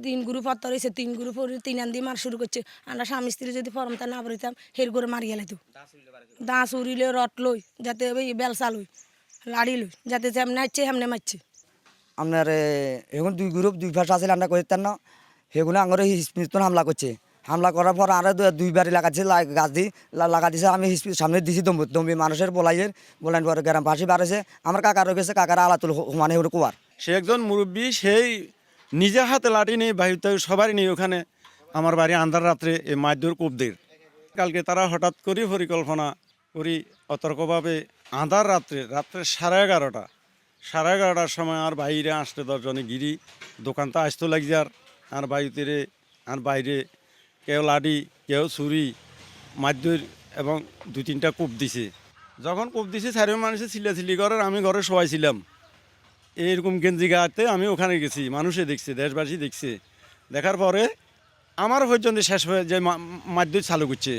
তিন গ্রুপ হত্যা হয়েছে, তিন গ্রুপ তিন আন্দি মার শুরু করছে। আমরা স্বামী স্ত্রী যদি ফরমটা না পড়িতাম হের করে মারি গেলে তো দাঁত উড়িলে রট লই যাতে বেলসা লই লাড়ি লই যাতে যেমনে হাচ্ছে হেমনে মারছে। আপনার এখন দুই গ্রুপ দুই ভাষা আছে আমরা করতাম না, সেগুলো আমার হিসপিস্তন হামলা করছে। হামলা করার পর আরও দুইবার লাগাচ্ছে গাছ দিয়ে লাগা দিছে। আমি সামনে দিছি দম্বি মানুষের বলাইন পরে গ্রামবাসী বাড়েছে। আমার কাকারও গেছে, কাকারা আলাতুল মানে হলো কুয়ার। সে একজন মুরব্বী, সেই নিজের হাতে লাঠি নেই বাড়িতে সবারই নেই। ওখানে আমার বাড়ি আন্ধার রাত্রে এই মাইদুর কুবদের কালকে তারা হঠাৎ করে পরিকল্পনা করি অতর্কভাবে আন্ধার রাত্রে 11:30টার সময় আর বাইরে আসতে 10 জনে গিরি দোকানটা আসতে লাগছে। আর বাড়িতে আর বাইরে কেউ লাঠি কেউ ছুরি মাইদুর এবং 2-3টা কূপ দিছে। যখন কূপ দিছে চারিও মানুষে চিল্লাচিল্লি করার আমি ঘরে শোয়াইছিলাম। এইরকম গেঞ্জি গাতে আমি ওখানে গেছি, মানুষে দেখছে, দেশবাসী দেখছে। দেখার পরে আমার পর্যন্ত শেষ হয়ে যে মাদ্যুৎ চালু করছে।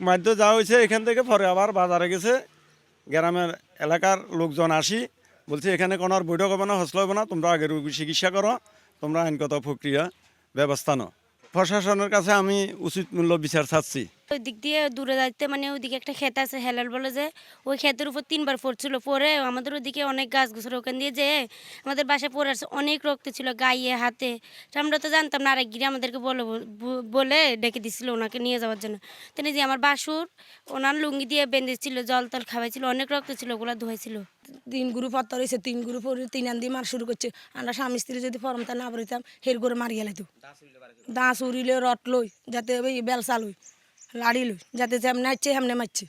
মাদ্য যাওয়া হয়েছে এখান থেকে, পরে আবার বাজারে গেছে। গ্রামের এলাকার লোকজন আসি বলছে এখানে কোনো আর বৈঠক হবে না, হসল হবে না, তোমরা আগের চিকিৎসা করো, তোমরা আইনগত প্রক্রিয়া ব্যবস্থা নাও। প্রশাসনের কাছে আমি উচিত মূল্য বিচার চাচ্ছি। ওই দিক দিয়ে দূরে যাইতে মানে ওইদিকে একটা ক্ষেত আছে হেলাল বলে, যে ওই ক্ষেতের উপর 3বার পড়ছিল। পরে আমাদের ওইদিকে অনেক গাছ গুছর ওখান দিয়ে যে আমাদের বাসায় পড়ে আসছে, অনেক রক্ত ছিল গায়ে হাতে। আমরা তো জানতাম না, আরেক গিয়ে আমাদেরকে বলে ডেকে দিছিল ওনাকে নিয়ে যাওয়ার জন্য। তিনি যে আমার বাসুর ওনার লুঙ্গি দিয়ে বেঁধেছিল, জল টল খাওয়াইছিল, অনেক রক্ত ছিল, ওগুলো ধোয়াইছিল। তিন গ্রুপ হত্যা হয়েছে, তিন গ্রুপ তিন আন্দি মার শুরু করছে। আমরা স্বামী স্ত্রী যদি ফরমটা না পড়িতাম হের করে মারি গেলে তো দাঁত উড়িলে রট লই যাতে বেলসা লই লাড়ি লই যাতে যেমনে হাচ্ছে হেমনে মারছে।